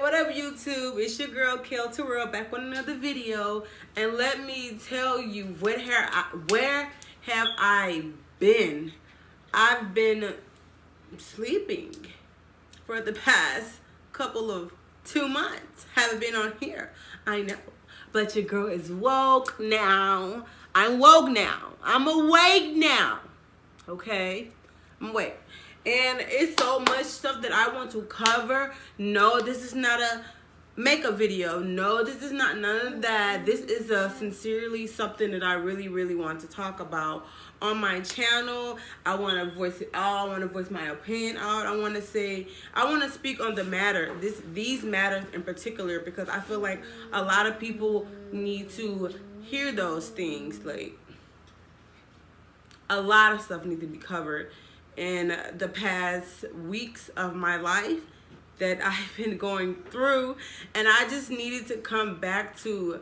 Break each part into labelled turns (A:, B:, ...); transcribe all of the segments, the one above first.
A: what up YouTube? It's your girl Kel Terrell back with another video, and let me tell you where have I been? I've been sleeping for the past couple of 2 months. Haven't been on here. I know, but your girl is woke now. I'm woke now. I'm awake now. Okay, I'm awake. And it's so much stuff that I want to cover. No, this is not a makeup video. No, this is not none of that. This is sincerely something that I really want to talk about on my channel. I want to voice it out. I want to voice my opinion out. I want to speak on the matter. These matters in particular, because I feel like a lot of people need to hear those things. Like, a lot of stuff needs to be covered in the past weeks of my life that I've been going through, and I just needed to come back to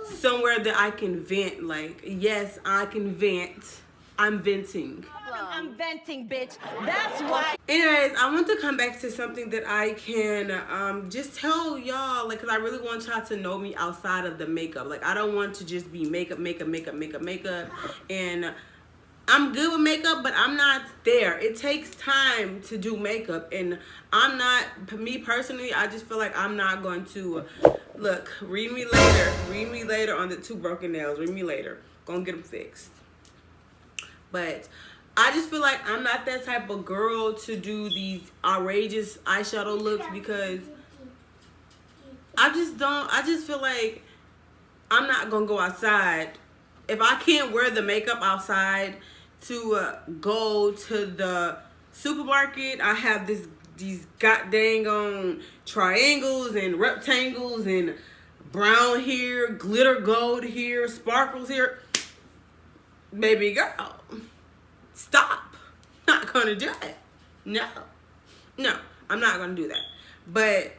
A: somewhere that I can vent. Like, yes, I can vent. I'm venting.
B: I'm venting, bitch. That's why.
A: Anyways, I want to come back to something that I can just tell y'all, like, because I really want y'all to know me outside of the makeup. Like, I don't want to just be makeup. And I'm good with makeup, but I'm not there. It takes time to do makeup, and I'm not, me personally, I just feel like I'm not going to, look, read me later on the 2 broken nails. Read me later. Gonna get them fixed. But I just feel like I'm not that type of girl to do these outrageous eyeshadow looks, because I just feel like I'm not gonna go outside. If I can't wear the makeup outside to go to the supermarket, I have these goddamn on triangles and rectangles and brown here, glitter gold here, sparkles here. Baby girl, stop. Not gonna do it. No, I'm not gonna do that. But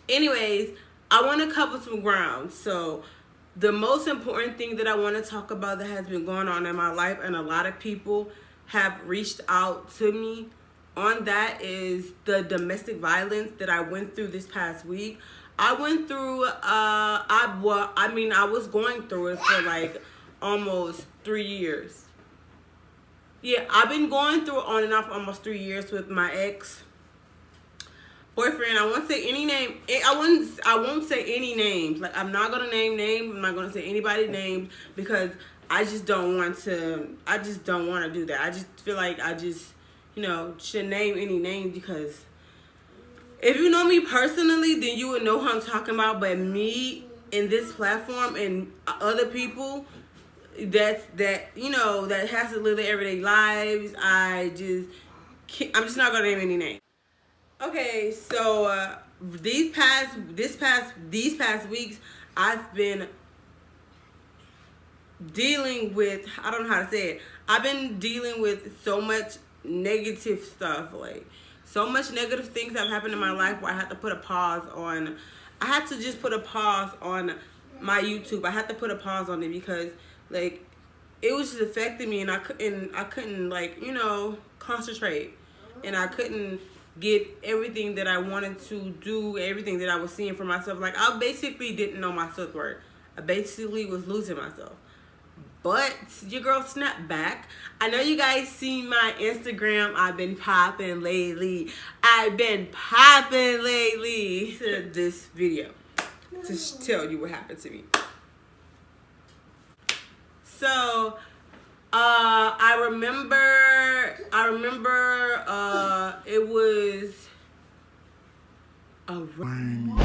A: anyways, I want to cover some ground. So the most important thing that I want to talk about that has been going on in my life, and a lot of people have reached out to me on that, is the domestic violence that I went through this past week. I went through, I was going through it for like almost 3 years. Yeah, I've been going through it on and off almost 3 years with my ex boyfriend. I won't say any name. I won't say any names. Like, I'm not gonna name names. I'm not gonna say anybody's names, because I just don't want to. I just don't want to do that. I just feel like I just, should name any names, because if you know me personally, then you would know who I'm talking about. But me in this platform and other people that has to live their everyday lives, I'm just not gonna name any names. Okay, so these past weeks, I've been dealing with, I don't know how to say it. I've been dealing with so much negative stuff, like so much negative things that have happened in my life, where I had to put a pause on. I had to just put a pause on my YouTube. I had to put a pause on it, because like it was just affecting me, and I couldn't like, concentrate, and I couldn't get everything that I wanted to do, everything that I was seeing for myself. Like, I basically didn't know my self-worth. I basically was losing myself. But your girl snapped back. I know you guys see my Instagram. I've been popping lately. To this video to tell you what happened to me. So I remember it was a rain.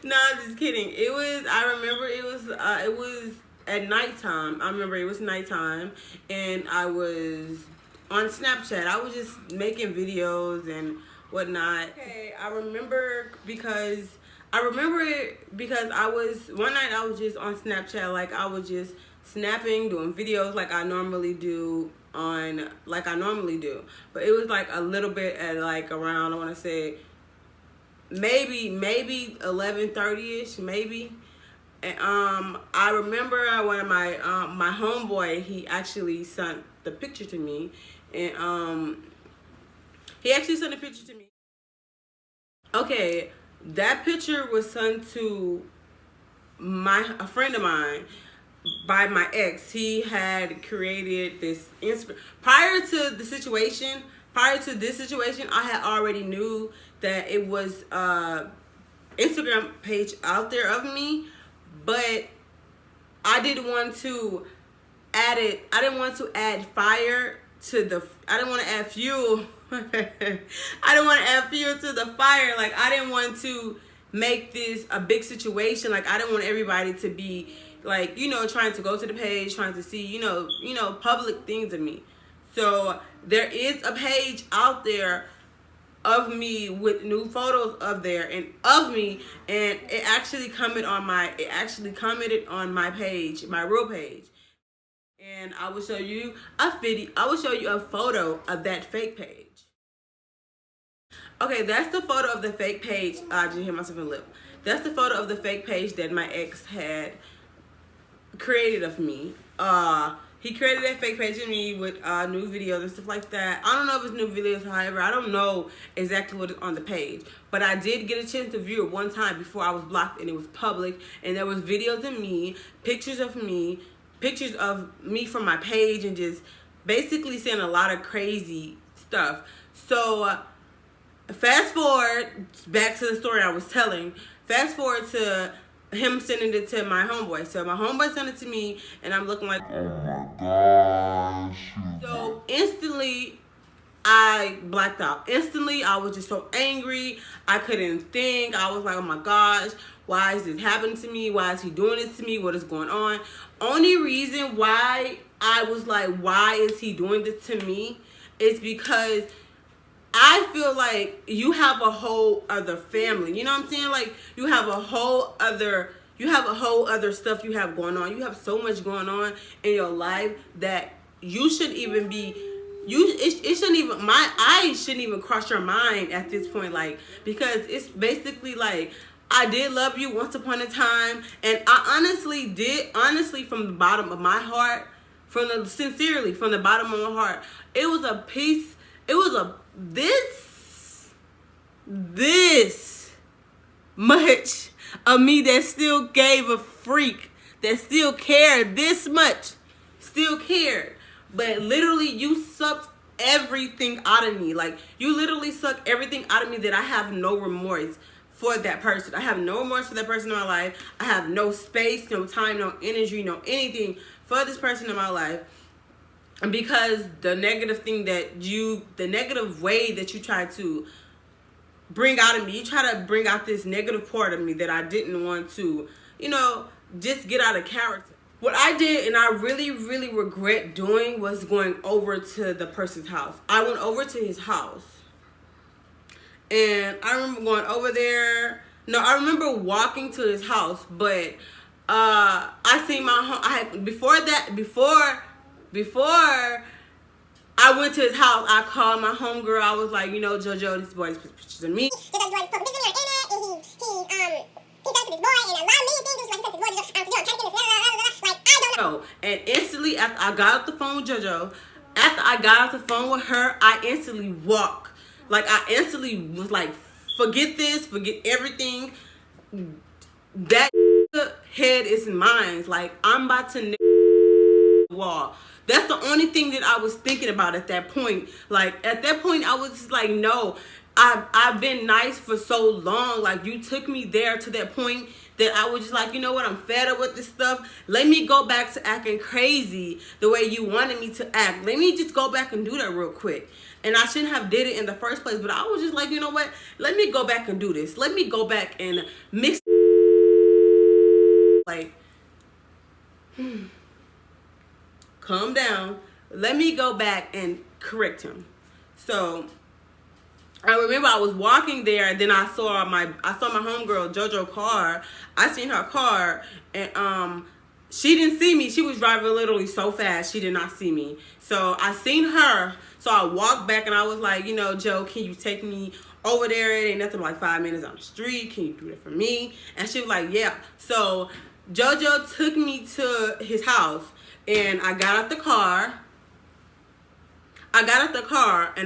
A: No, I'm just kidding. I remember it was at nighttime. I remember it was nighttime, and I was on Snapchat. I was just making videos and whatnot. Okay, I remember it because one night I was just on Snapchat, like I was just snapping, doing videos like I normally do. But it was like a little bit at like around, I want to say maybe 11:30ish, maybe. And, I remember one of my my homeboy, he actually sent the picture to me, and he actually sent a picture to me. Okay, that picture was sent to a friend of mine by my ex. He had created this prior to the situation. Prior to this situation, I had already knew that it was Instagram page out there of me, but I didn't want to add it. I didn't want to add fire to the. I didn't want to add fuel. I didn't want to add fuel to the fire. Like, I didn't want to make this a big situation. Like, I didn't want everybody to be like, you know, trying to go to the page, trying to see, you know, public things of me. So there is a page out there of me with new photos of there and of me, and it actually commented on my page, my real page. And I will show you a video. I will show you a photo of that fake page. Okay, that's the photo of the fake page. I just hit myself in the lip. That's the photo of the fake page that my ex had created of me. He created that fake page of me with new videos and stuff like that. I don't know if it's new videos, however. I don't know exactly what is on the page. But I did get a chance to view it one time before I was blocked, and it was public. And there was videos of me, pictures of me from my page, and just basically saying a lot of crazy stuff. So fast forward back to the story I was telling. Fast forward to him sending it to my homeboy. So my homeboy sent it to me, and I'm looking like, oh my gosh. So instantly, I blacked out. Instantly, I was just so angry. I couldn't think. I was like, oh my gosh, why is this happening to me? Why is he doing this to me? What is going on? Only reason why I was like, why is he doing this to me, is because I feel like you have a whole other family. You know what I'm saying? Like, you have a whole other stuff you have going on. You have so much going on in your life that you shouldn't even be, it shouldn't even, my eyes shouldn't even cross your mind at this point. Like, because it's basically like, I did love you once upon a time, and I honestly from the bottom of my heart, sincerely from the bottom of my heart, it was a piece, it was a, this much of me that still gave a freak, that still cared this much, still cared. But literally, you sucked everything out of me. Like, you literally sucked everything out of me that I have no remorse for that person. I have no remorse for that person in my life. I have no space, no time, no energy, no anything for this person in my life. And because the negative way that you try to bring out of me, you try to bring out this negative part of me that I didn't want to, you know, just get out of character. What I did, and I really, really regret doing, was going over to the person's house. I went over to his house, and I remember going over there. No, I remember walking to his house, but I seen my home. Before I went to his house, I called my homegirl. I was like, you know, JoJo, this boy's pictures of me. And instantly, after I got off the phone with JoJo, after I got off the phone with her, I instantly walked. Like, I instantly was like, forget this, forget everything. That head is mine. Like, I'm about to wall. That's the only thing that I was thinking about at that point. Like, at that point, I was just like, no, I've been nice for so long. Like, you took me there to that point that I was just like, you know what, I'm fed up with this stuff. Let me go back to acting crazy the way you wanted me to act. Let me just go back and do that real quick. And I shouldn't have did it in the first place, but I was just like, you know what, let me go back and do this. Let me go back and mix. Like, calm down. Let me go back and correct him. So I remember I was walking there, and then I saw my homegirl JoJo car. I seen her car, and she didn't see me. She was driving literally so fast, she did not see me. So I seen her. So I walked back, and I was like, you know, Joe, can you take me over there? It ain't nothing but like 5 minutes on the street. Can you do that for me? And she was like, yeah. So JoJo took me to his house, and I got out the car. And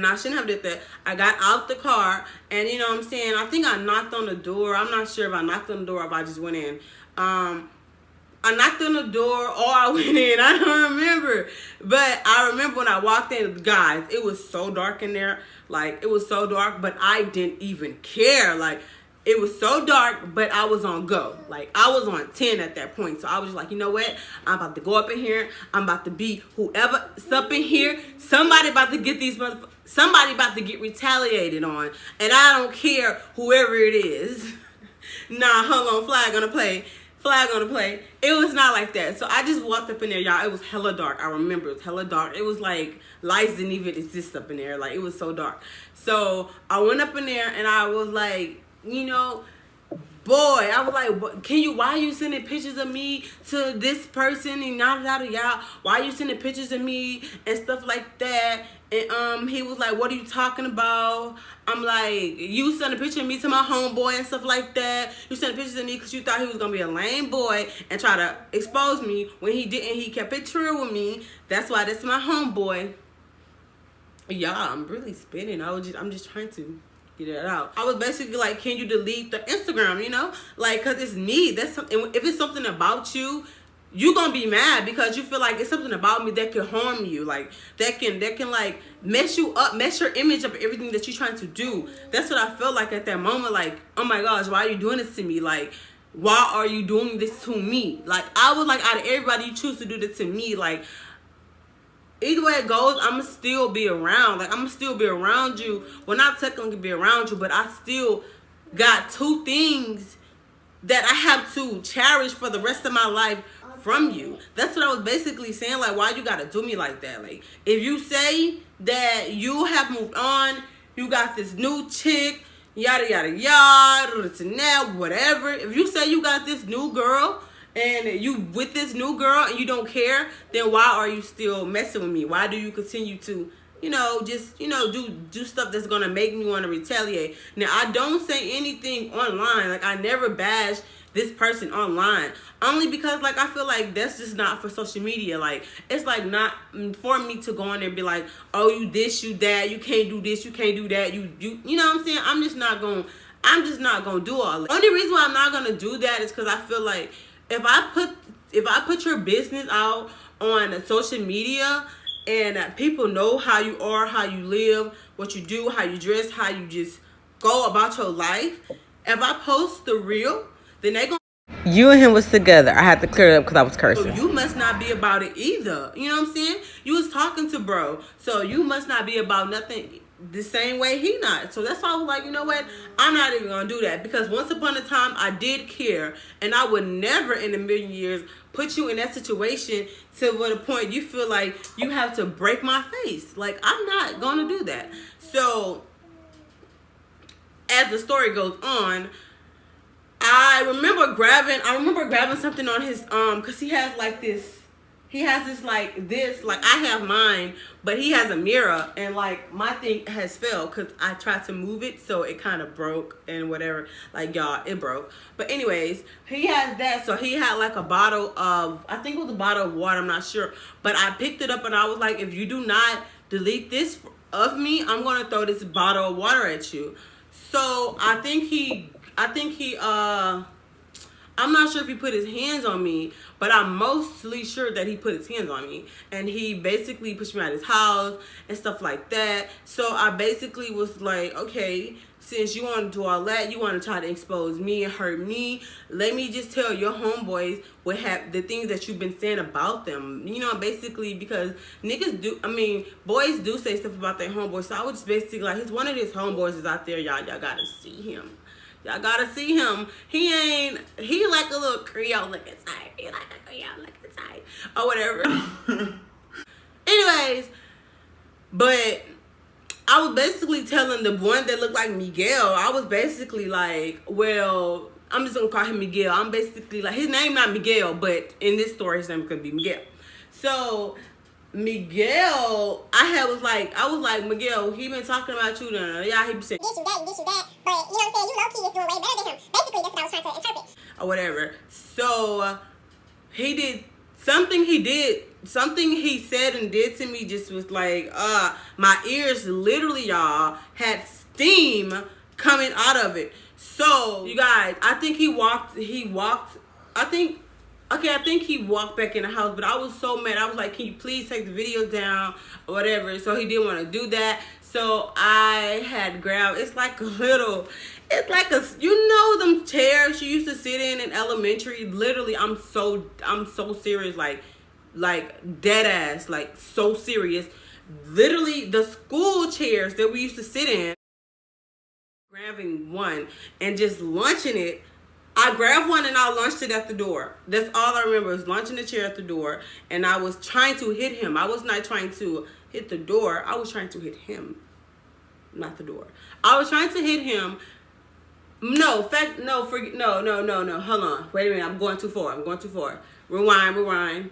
A: I shouldn't have did that. I got out the car, and you know what I'm saying, I think I knocked on the door. I'm not sure if I knocked on the door or if I just went in. I knocked on the door or I went in. I don't remember. But I remember when I walked in, guys, it was so dark in there. Like, it was so dark, but I didn't even care. Like, it was so dark, but I was on go. Like, I was on 10 at that point. So I was just like, you know what? I'm about to go up in here. I'm about to be whoever's up in here. Somebody about to get somebody about to get retaliated on. And I don't care whoever it is. Nah, hold on. Flag on the play. It was not like that. So I just walked up in there, y'all. It was hella dark. I remember it was hella dark. It was like lights didn't even exist up in there. Like, it was so dark. So I went up in there and I was like, you know, boy, I was like, why are you sending pictures of me to this person and yada. Why are you sending pictures of me and stuff like that? And he was like, what are you talking about? I'm like, you sent a picture of me to my homeboy and stuff like that. You sent pictures of me because you thought he was going to be a lame boy and try to expose me. When he didn't, he kept it true with me. That's why that's my homeboy. Y'all, I'm really spinning. I'm just trying to get it out. I was basically like, can you delete the Instagram, you know? Like, because it's me. That's something. If it's something about you, you're gonna be mad because you feel like it's something about me that can harm you, like that can like mess you up, mess your image up, everything that you're trying to do. That's what I felt like at that moment. Like, oh my gosh, why are you doing this to me? Like, why are you doing this to me? Like, I was like, out of everybody, you choose to do this to me. Like, either way it goes, I'ma still be around. Like, I'ma still be around you. Well, not technically be around you, but I still got two things that I have to cherish for the rest of my life from you. That's what I was basically saying. Like, why you gotta do me like that? Like, if you say that you have moved on, you got this new chick, yada yada yada, whatever. If you say you got this new girl and you with this new girl and you don't care, then why are you still messing with me? Why do you continue to, just do stuff that's gonna make me want to retaliate? Now, I don't say anything online. Like, I never bash this person online, only because, like, I feel like that's just not for social media. Like, it's like not for me to go on there and be like, oh, you this, you that, you can't do this, you can't do that, you know what I'm saying? I'm just not gonna do all that. Only reason why I'm not gonna do that is because I feel like if I put your business out on social media and people know how you are, how you live, what you do, how you dress, how you just go about your life, if I post the real, then they gonna. You and him was together. I had to clear it up because I was cursing. So you must not be about it either. You know what I'm saying? You was talking to bro, so you must not be about nothing the same way he not. So that's why I was like, you know what? I'm not even gonna do that, because once upon a time I did care, and I would never in a million years put you in that situation to the point you feel like you have to break my face. Like, I'm not gonna do that. So as the story goes on, I remember grabbing something on his because he has this like I have mine, but he has a mirror, and like my thing has fell because I tried to move it, so it kind of broke and whatever. Like, y'all, it broke. But anyways, he has that, so he had like a bottle of, I think it was a bottle of water, I'm not sure, but I picked it up and I was like, if you do not delete this of me, I'm gonna throw this bottle of water at you. So I think he I'm not sure if he put his hands on me, but I'm mostly sure that he put his hands on me. And he basically pushed me out of his house and stuff like that. So I basically was like, okay, since you want to do all that, you want to try to expose me and hurt me, let me just tell your homeboys what have the things that you've been saying about them. Basically, because boys do say stuff about their homeboys. So I was just basically like, one of his homeboys is out there, y'all gotta see him. Y'all gotta see him. He like a little Creole looking type. He like a Creole looking type. Or whatever. Anyways, but I was basically telling the one that looked like Miguel, I was basically like, well, I'm just gonna call him Miguel. I'm basically like, his name not Miguel, but in this story, his name could be Miguel. So Miguel, I was like, Miguel, he been talking about you, yeah, he been saying this, you that, but you know what I'm saying, you low-key is doing way better than him. Basically, that's what I was trying to interpret. Or whatever. So he did something something he said and did to me just was like, my ears literally, y'all, had steam coming out of it. So you guys, I think I think he walked back in the house, but I was so mad. I was like, can you please take the videos down or whatever? So he didn't want to do that. So I had grabbed, it's like a, you know, them chairs you used to sit in elementary. Literally, I'm so serious, like dead ass, like so serious. Literally, the school chairs that we used to sit in, grabbing one and just launching it. I grabbed one and I launched it at the door. That's all I remember, was launching the chair at the door, and I was trying to hit him. I was not trying to hit the door. I was trying to hit him, not the door. I was trying to hit him. No, hold on. Wait a minute. I'm going too far. Rewind.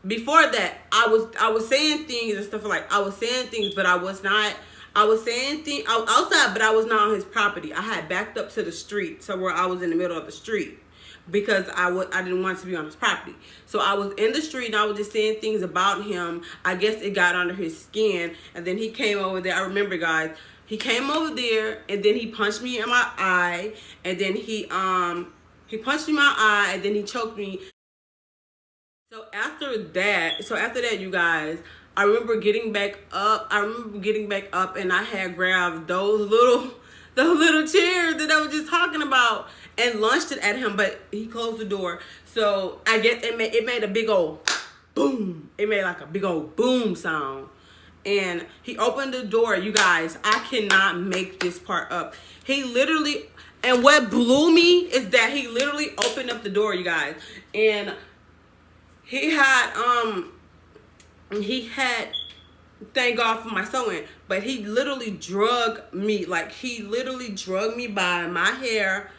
A: Before that, I was saying things and stuff, like I was saying things, but I was not. I was saying things outside, but I was not on his property. I had backed up to the street, so where I was in the middle of the street, because I didn't want to be on his property. So I was in the street and I was just saying things about him. I guess it got under his skin, and then he came over there. I remember, guys. He came over there and then he punched me in my eye, and then he punched me in my eye, and then he choked me. So after that, you guys, I remember getting back up. And I had grabbed those little chairs that I was just talking about and launched it at him, but he closed the door. So I guess it made a big old boom. It made like a big old boom sound. And he opened the door, you guys. I cannot make this part up. He literally, and what blew me is that he literally opened up the door, you guys. And he had, thank God for my sewing, but he literally drug me. Like, he literally drug me by my hair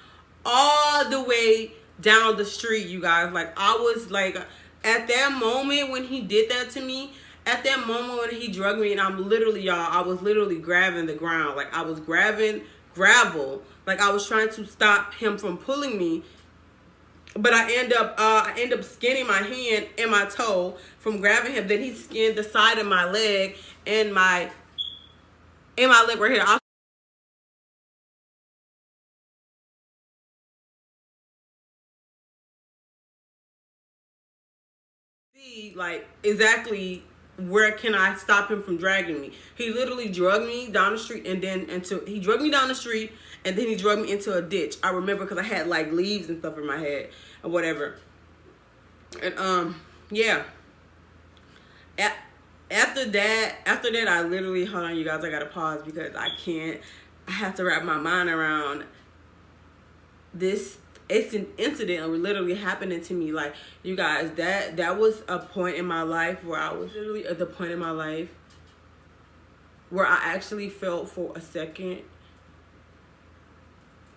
A: all the way down the street, you guys. Like, I was like, at that moment when he did that to me, at that moment when he drugged me, and I was literally grabbing the ground. Like, I was grabbing gravel. Like, I was trying to stop him from pulling me. But I end up skinning my hand and my toe from grabbing him. Then he skinned the side of my leg and my leg right here. See, like, exactly where can I stop him from dragging me. He literally drugged me down the street, and then he drugged me down the street, and then he drugged me into a ditch. I remember, because I had like leaves and stuff in my head or whatever. And yeah. After that, I literally, hold on, you guys, I gotta pause because I have to wrap my mind around this. It's an incident literally happening to me. Like, you guys, that was a point in my life where I was literally at the point in my life where I actually felt for a second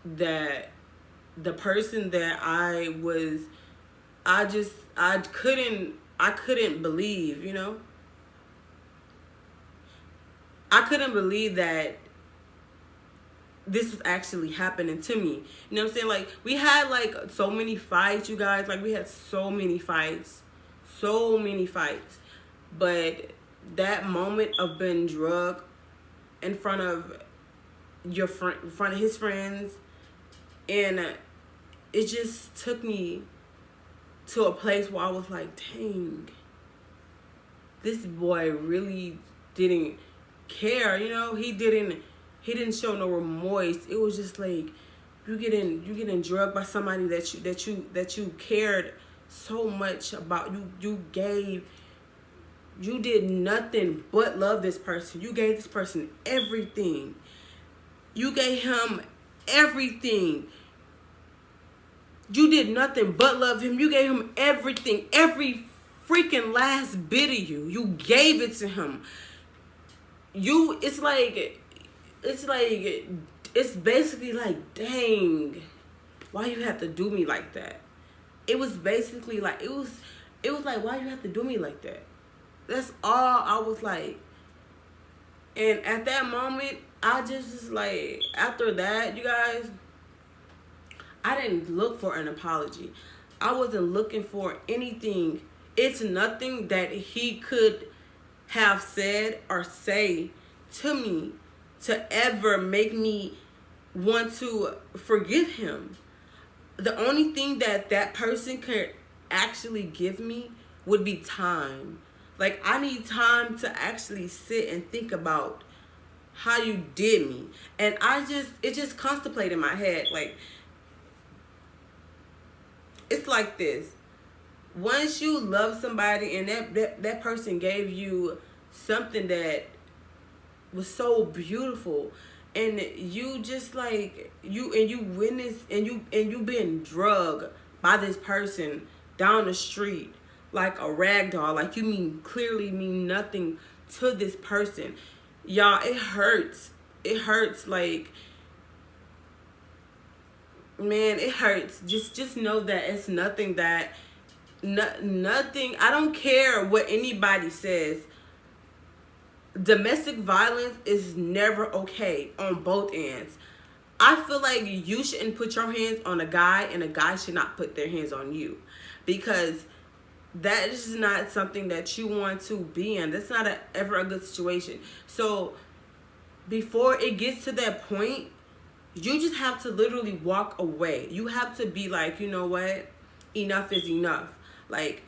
A: that the person that I couldn't believe, you know? I couldn't believe that this was actually happening to me. You know what I'm saying? Like, we had like so many fights, you guys. Like, we had so many fights. But that moment of being drugged in front of in front of his friends, and it just took me to a place where I was like, dang, this boy really didn't care, you know? He didn't show no remorse. It was just like, you getting drugged by somebody that you cared so much about. You did nothing but love this person. You gave this person everything. You gave him everything. You did nothing but love him. You gave him everything. Every freaking last bit of you. You gave it to him. It's basically like, dang, why you have to do me like that? It was basically like, it was like, why you have to do me like that? That's all I was like. And at that moment, I just was like, after that, you guys, I didn't look for an apology. I wasn't looking for anything. It's nothing that he could have said or say to me to ever make me want to forgive him. The only thing that that person could actually give me would be time. Like, I need time to actually sit and think about how you did me. And it just contemplated in my head. Like, it's like this. Once you love somebody and that person gave you something that was so beautiful, and you just like you witness and you being drugged by this person down the street like a rag doll, like you clearly mean nothing to this person. Y'all, it hurts. It hurts. Like, man, it hurts. Just know that it's nothing that nothing. I don't care what anybody says. Domestic violence is never okay on both ends. I feel like you shouldn't put your hands on a guy, and a guy should not put their hands on you, because that is not something that you want to be in. That's not ever a good situation. So before it gets to that point, you just have to literally walk away. You have to be like, you know what? Enough is enough. Like,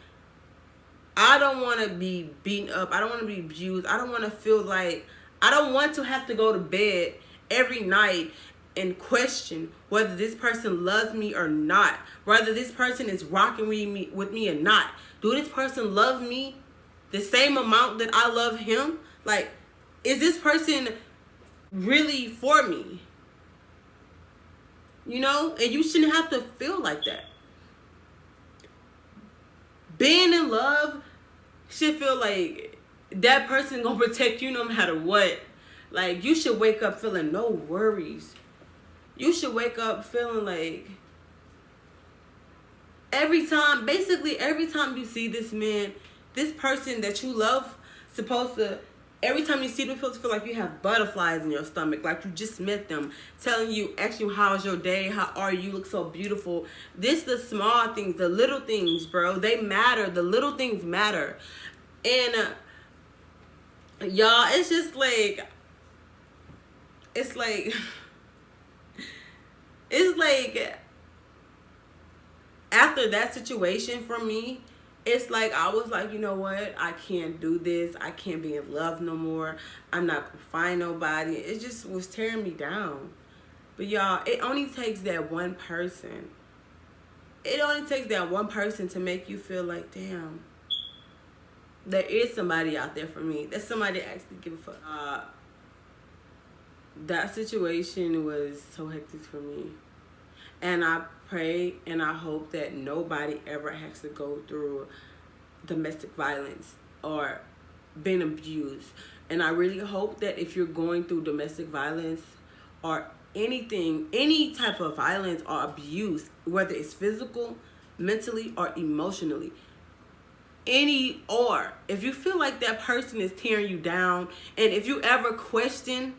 A: I don't want to be beaten up. I don't want to be abused. I don't want to feel like, I don't want to have to go to bed every night and question whether this person loves me or not, whether this person is rocking with me or not. Do this person love me the same amount that I love him? Like, is this person really for me? You know? And you shouldn't have to feel like that. Being in love should feel like that person gonna protect you no matter what. Like, you should wake up feeling no worries. You should wake up feeling like every time you see this man, this person that you love, every time you see them, supposed to feel like you have butterflies in your stomach, like you just met them, telling you, asking you, how's your day, how are you, look so beautiful. The small things, the little things, bro, they matter. The little things matter. And y'all, it's just like, it's like after that situation for me, it's like I was like, you know what? I can't do this. I can't be in love no more. I'm not gonna find nobody. It just was tearing me down. But y'all, it only takes that one person. It only takes that one person to make you feel like, damn, there is somebody out there for me. There's somebody that actually give a fuck. That situation was so hectic for me. And I pray and I hope that nobody ever has to go through domestic violence or being abused. And I really hope that if you're going through domestic violence or anything, any type of violence or abuse, whether it's physical, mentally, or emotionally, if you feel like that person is tearing you down, and if you ever question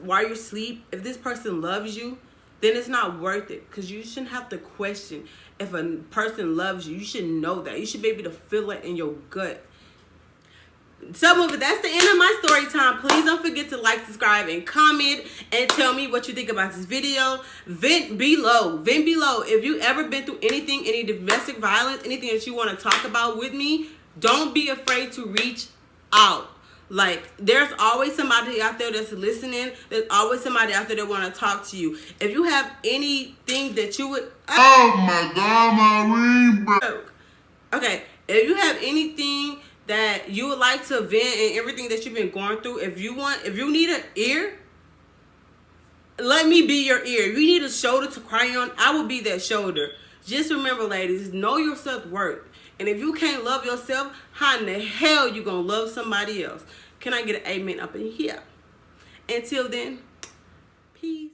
A: while you sleep if this person loves you, then it's not worth it, because you shouldn't have to question if a person loves you. You should know that. You should be able to feel it in your gut. So that's the end of my story time. Please don't forget to like, subscribe, and comment, and tell me what you think about this video. Vent below if you ever been through anything, any domestic violence, anything that you want to talk about with me. Don't be afraid to reach out. Like, there's always somebody out there that's listening. There's always somebody out there that want to talk to you. If you have anything that you would, oh my god, my weed broke. Okay, if you have anything that you would like to vent and everything that you've been going through, if you need an ear, let me be your ear. If you need a shoulder to cry on, I will be that shoulder. Just remember, ladies, know your self-worth. And if you can't love yourself, how in the hell you gonna love somebody else? Can I get an amen up in here? Until then, peace.